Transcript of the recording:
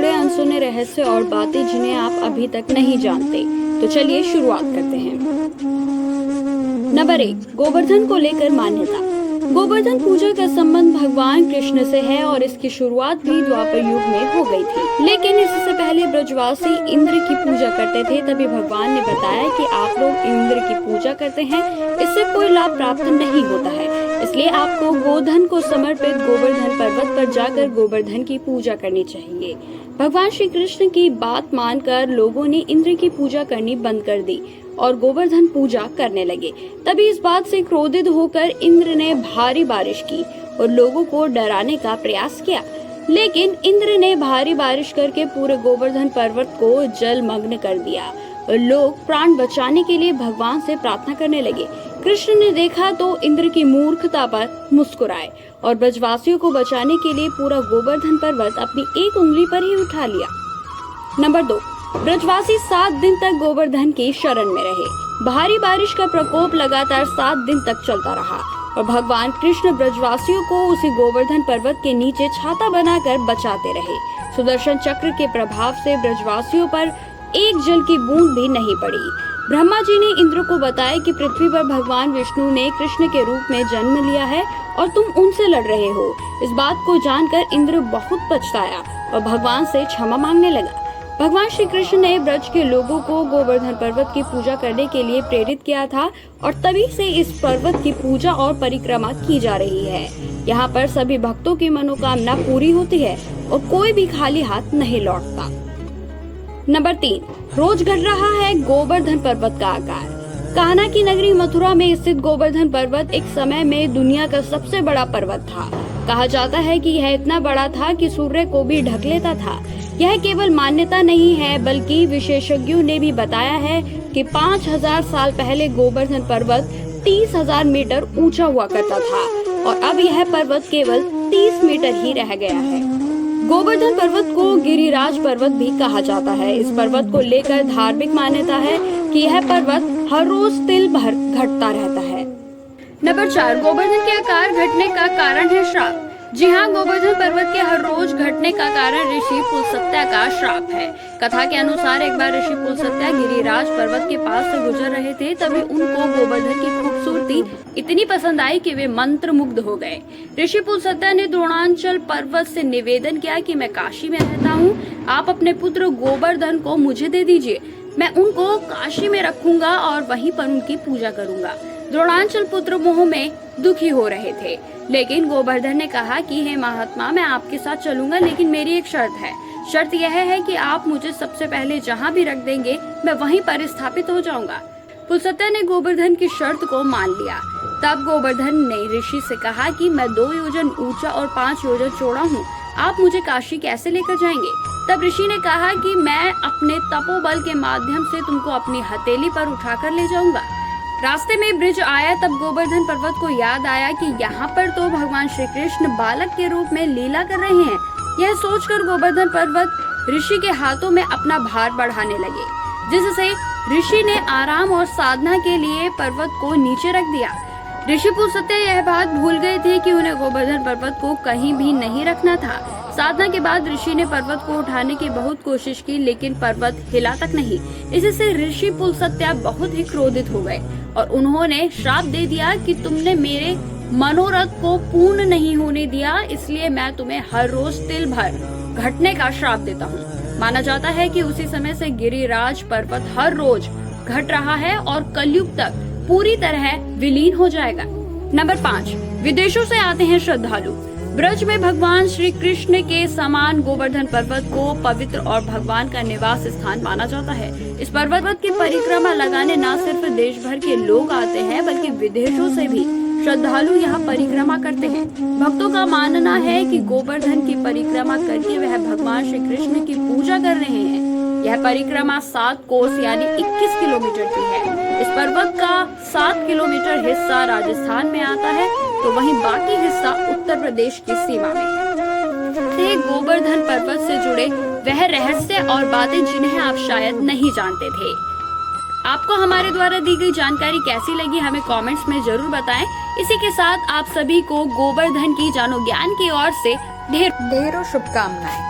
जुड़े अनसुने रहस्य और बातें जिन्हें आप अभी तक नहीं जानते। तो चलिए शुरुआत करते हैं। नंबर 1, गोवर्धन को लेकर मान्यता। गोवर्धन पूजा का संबंध भगवान कृष्ण से है और इसकी शुरुआत भी द्वापर युग में हो गई थी। लेकिन इससे पहले ब्रजवासी इंद्र की पूजा करते थे। तभी भगवान ने बताया कि आप लोग इंद्र की पूजा करते हैं, इससे कोई लाभ प्राप्त नहीं होता है, इसलिए आपको गोधन को समर्पित गोवर्धन पर्वत पर जाकर गोवर्धन की पूजा करनी चाहिए। भगवान श्री कृष्ण की बात मानकर लोगों ने इंद्र की पूजा करनी बंद कर दी और गोवर्धन पूजा करने लगे। तभी इस बात से क्रोधित होकर इंद्र ने भारी बारिश की और लोगों को डराने का प्रयास किया। लेकिन इंद्र ने भारी बारिश करके पूरे गोवर्धन पर्वत को जलमग्न कर दिया और लोग प्राण बचाने के लिए भगवान से प्रार्थना करने लगे। कृष्ण ने देखा तो इंद्र की मूर्खता पर मुस्कुराए और ब्रजवासियों को बचाने के लिए पूरा गोवर्धन पर्वत अपनी एक उंगली पर ही उठा लिया। नंबर 2, ब्रजवासी 7 दिन तक गोवर्धन की शरण में रहे। भारी बारिश का प्रकोप लगातार 7 दिन तक चलता रहा और भगवान कृष्ण ब्रजवासियों को उसी गोवर्धन पर्वत के नीचे छाता बनाकर बचाते रहे। सुदर्शन चक्र के प्रभाव से ब्रजवासियों पर एक जल की बूंद भी नहीं पड़ी। ब्रह्मा जी ने इंद्र को बताया कि पृथ्वी पर भगवान विष्णु ने कृष्ण के रूप में जन्म लिया है और तुम उनसे लड़ रहे हो। इस बात को जानकर इंद्र बहुत पछताया और भगवान से क्षमा मांगने लगा। भगवान श्री कृष्ण ने ब्रज के लोगों को गोवर्धन पर्वत की पूजा करने के लिए प्रेरित किया था और तभी से इस पर्वत की पूजा और परिक्रमा की जा रही है। यहाँ पर सभी भक्तों की मनोकामना पूरी होती है और कोई भी खाली हाथ नहीं लौटता। नंबर 3, रोज घट रहा है गोवर्धन पर्वत का आकार। कान्हा की नगरी मथुरा में स्थित गोवर्धन पर्वत एक समय में दुनिया का सबसे बड़ा पर्वत था। कहा जाता है कि यह इतना बड़ा था कि सूर्य को भी ढक लेता था। यह केवल मान्यता नहीं है बल्कि विशेषज्ञों ने भी बताया है कि 5000 साल पहले गोवर्धन पर्वत 30,000 मीटर ऊंचा हुआ करता था और अब यह पर्वत केवल 30 मीटर ही रह गया है। गोवर्धन पर्वत को गिरिराज पर्वत भी कहा जाता है। इस पर्वत को लेकर धार्मिक मान्यता है कि यह पर्वत हर रोज तिल भर घटता रहता है। नंबर 4, गोवर्धन के आकार घटने का कारण है श्राप। जी हाँ, गोवर्धन पर्वत के हर रोज घटने का कारण ऋषि पुलस्त्य का श्राप है। कथा के अनुसार एक बार ऋषि पुलस्त्य गिरिराज पर्वत के पास से गुजर रहे थे। तभी उनको गोवर्धन की खूबसूरती इतनी पसंद आई कि वे मंत्र मुग्ध हो गए। ऋषि पुलस्त्य ने द्रोणांचल पर्वत से निवेदन किया कि मैं काशी में रहता हूँ, आप अपने पुत्र गोवर्धन को मुझे दे दीजिए, मैं उनको काशी में रखूंगा और वहीं पर उनकी पूजा करूंगा। द्रोणांचल पुत्र मोह में दुखी हो रहे थे, लेकिन गोवर्धन ने कहा कि हे महात्मा, मैं आपके साथ चलूंगा, लेकिन मेरी एक शर्त है। शर्त यह है कि आप मुझे सबसे पहले जहाँ भी रख देंगे मैं वहीं पर स्थापित हो जाऊंगा। पुलस्त्य ने गोवर्धन की शर्त को मान लिया। तब गोवर्धन ने ऋषि से कहा कि मैं 2 योजन ऊंचा और 5 योजन चौड़ा हूँ, आप मुझे काशी कैसे लेकर जाएंगे? तब ऋषि ने कहा कि मैं अपने तपोबल के माध्यम से तुमको अपनी हथेली पर उठाकर ले जाऊंगा। रास्ते में ब्रिज आया तब गोवर्धन पर्वत को याद आया कि यहाँ पर तो भगवान श्री कृष्ण बालक के रूप में लीला कर रहे हैं। यह सोचकर गोवर्धन पर्वत ऋषि के हाथों में अपना भार बढ़ाने लगे, जिससे ऋषि ने आराम और साधना के लिए पर्वत को नीचे रख दिया। ऋषि पुलस्त्य यह बात भूल गए थे कि उन्हें गोवर्धन पर्वत को कहीं भी नहीं रखना था। साधना के बाद ऋषि ने पर्वत को उठाने की बहुत कोशिश की, लेकिन पर्वत हिला तक नहीं। इससे ऋषि पुलस्त्य बहुत ही क्रोधित हो गए और उन्होंने श्राप दे दिया कि तुमने मेरे मनोरथ को पूर्ण नहीं होने दिया, इसलिए मैं तुम्हें हर रोज तिल भर घटने का श्राप देता हूँ। माना जाता है कि उसी समय से गिरिराज पर्वत हर रोज घट रहा है और कलयुग तक पूरी तरह विलीन हो जाएगा। नंबर 5, विदेशों से आते हैं श्रद्धालु। ब्रज में भगवान श्री कृष्ण के समान गोवर्धन पर्वत को पवित्र और भगवान का निवास स्थान माना जाता है। इस पर्वत की परिक्रमा लगाने न सिर्फ देश भर के लोग आते हैं बल्कि विदेशों से भी श्रद्धालु यहाँ परिक्रमा करते हैं। भक्तों का मानना है कि गोवर्धन की परिक्रमा करके वह भगवान श्री कृष्ण की पूजा कर रहे हैं। यह परिक्रमा 7 कोस यानी 21 किलोमीटर की है। इस पर्वत का 7 किलोमीटर हिस्सा राजस्थान में आता है तो वहीं बाकी हिस्सा उत्तर प्रदेश की सीमा में है। गोवर्धन पर्वत से जुड़े वह रहस्य और बातें जिन्हें आप शायद नहीं जानते थे। आपको हमारे द्वारा दी गई जानकारी कैसी लगी हमें कमेंट्स में जरूर बताएं। इसी के साथ आप सभी को गोवर्धन की जानो ज्ञान की ओर से ढेरों शुभकामनाएं।